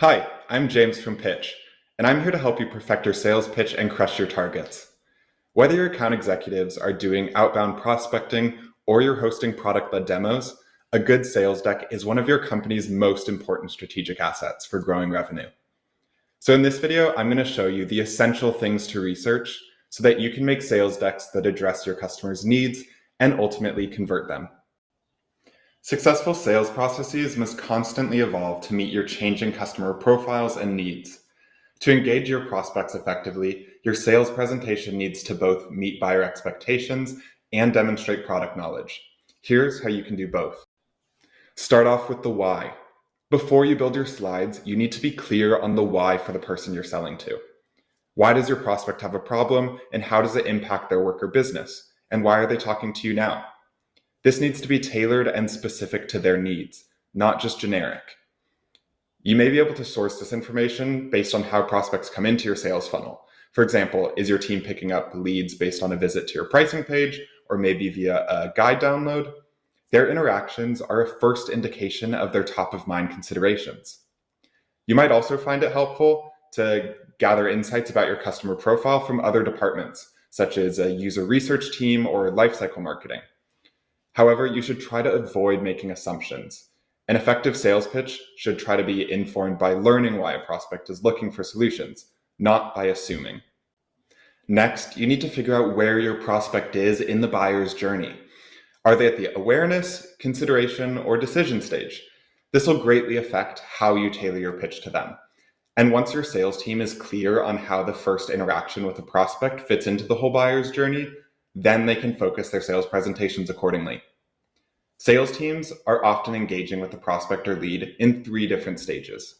Hi, I'm James from Pitch, and I'm here to help you perfect your sales pitch and crush your targets. Whether your account executives are doing outbound prospecting or you're hosting product-led demos, a good sales deck is one of your company's most important strategic assets for growing revenue. So in this video, I'm going to show you the essential things to research so that you can make sales decks that address your customers' needs and ultimately convert them. Successful sales processes must constantly evolve to meet your changing customer profiles and needs. To engage your prospects effectively, your sales presentation needs to both meet buyer expectations and demonstrate product knowledge. Here's how you can do both. Start off with the why. Before you build your slides, you need to be clear on the why for the person you're selling to. Why does your prospect have a problem, and how does it impact their work or business? And why are they talking to you now? This needs to be tailored and specific to their needs, not just generic. You may be able to source this information based on how prospects come into your sales funnel. For example, is your team picking up leads based on a visit to your pricing page, or maybe via a guide download? Their interactions are a first indication of their top of mind considerations. You might also find it helpful to gather insights about your customer profile from other departments, such as a user research team or lifecycle marketing. However, you should try to avoid making assumptions. An effective sales pitch should try to be informed by learning why a prospect is looking for solutions, not by assuming. Next, you need to figure out where your prospect is in the buyer's journey. Are they at the awareness, consideration, or decision stage? This will greatly affect how you tailor your pitch to them. And once your sales team is clear on how the first interaction with a prospect fits into the whole buyer's journey, then they can focus their sales presentations accordingly. Sales teams are often engaging with the prospect or lead in 3 different stages.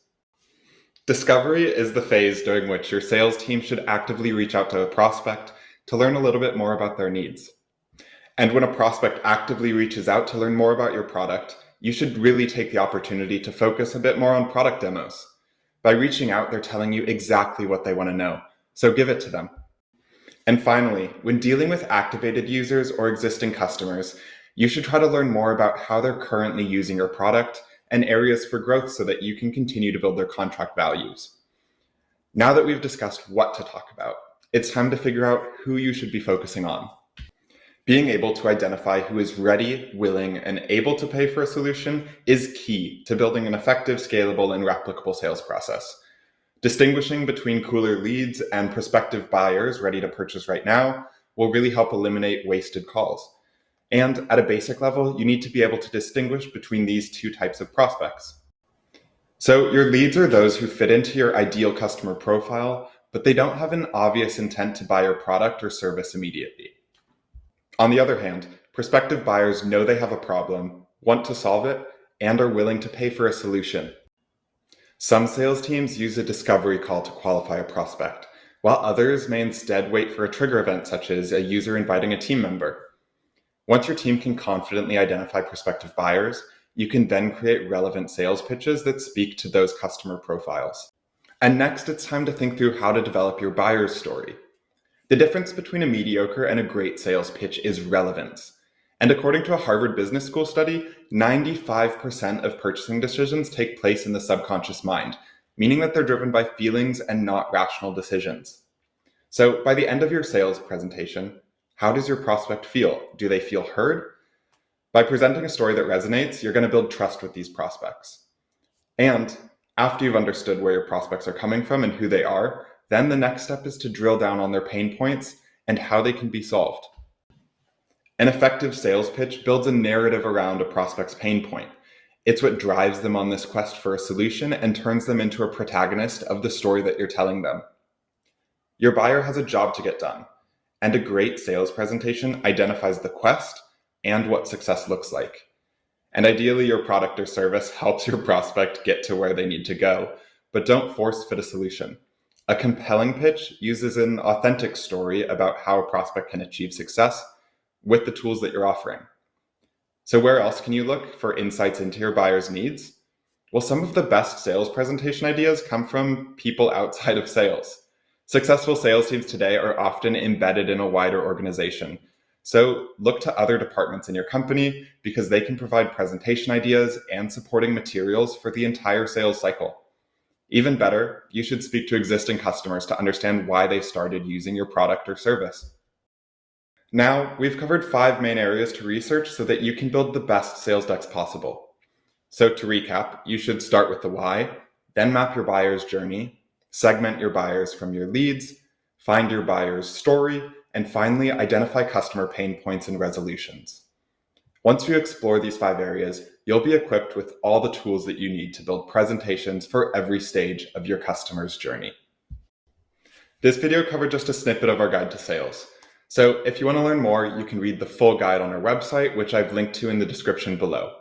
Discovery is the phase during which your sales team should actively reach out to a prospect to learn a little bit more about their needs. And when a prospect actively reaches out to learn more about your product, you should really take the opportunity to focus a bit more on product demos. By reaching out, they're telling you exactly what they want to know, so give it to them. And finally, when dealing with activated users or existing customers, you should try to learn more about how they're currently using your product and areas for growth so that you can continue to build their contract values. Now that we've discussed what to talk about, it's time to figure out who you should be focusing on. Being able to identify who is ready, willing, and able to pay for a solution is key to building an effective, scalable, and replicable sales process. Distinguishing between cooler leads and prospective buyers ready to purchase right now will really help eliminate wasted calls. And at a basic level, you need to be able to distinguish between these 2 types of prospects. So your leads are those who fit into your ideal customer profile, but they don't have an obvious intent to buy your product or service immediately. On the other hand, prospective buyers know they have a problem, want to solve it, and are willing to pay for a solution. Some sales teams use a discovery call to qualify a prospect, while others may instead wait for a trigger event such as a user inviting a team member. Once your team can confidently identify prospective buyers, you can then create relevant sales pitches that speak to those customer profiles. And next, it's time to think through how to develop your buyer's story. The difference between a mediocre and a great sales pitch is relevance. And according to a Harvard Business School study, 95% of purchasing decisions take place in the subconscious mind, meaning that they're driven by feelings and not rational decisions. So by the end of your sales presentation, how does your prospect feel? Do they feel heard? By presenting a story that resonates, you're going to build trust with these prospects. And after you've understood where your prospects are coming from and who they are, then the next step is to drill down on their pain points and how they can be solved. An effective sales pitch builds a narrative around a prospect's pain point. It's what drives them on this quest for a solution and turns them into a protagonist of the story that you're telling them. Your buyer has a job to get done, and a great sales presentation identifies the quest and what success looks like. And ideally, your product or service helps your prospect get to where they need to go, but don't force fit a solution. A compelling pitch uses an authentic story about how a prospect can achieve success with the tools that you're offering. So where else can you look for insights into your buyer's needs? Well, some of the best sales presentation ideas come from people outside of sales. Successful sales teams today are often embedded in a wider organization. So look to other departments in your company because they can provide presentation ideas and supporting materials for the entire sales cycle. Even better, you should speak to existing customers to understand why they started using your product or service. Now, we've covered 5 main areas to research so that you can build the best sales decks possible. So to recap, you should start with the why, then map your buyer's journey, segment your buyers from your leads, find your buyer's story, and finally identify customer pain points and resolutions. Once you explore these 5 areas, you'll be equipped with all the tools that you need to build presentations for every stage of your customer's journey. This video covered just a snippet of our guide to sales. So if you want to learn more, you can read the full guide on our website, which I've linked to in the description below.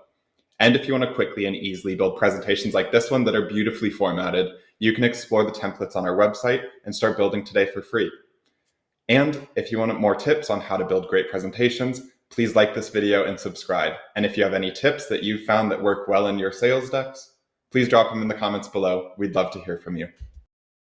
And if you want to quickly and easily build presentations like this one that are beautifully formatted, you can explore the templates on our website and start building today for free. And if you want more tips on how to build great presentations, please like this video and subscribe. And if you have any tips that you've found that work well in your sales decks, please drop them in the comments below. We'd love to hear from you.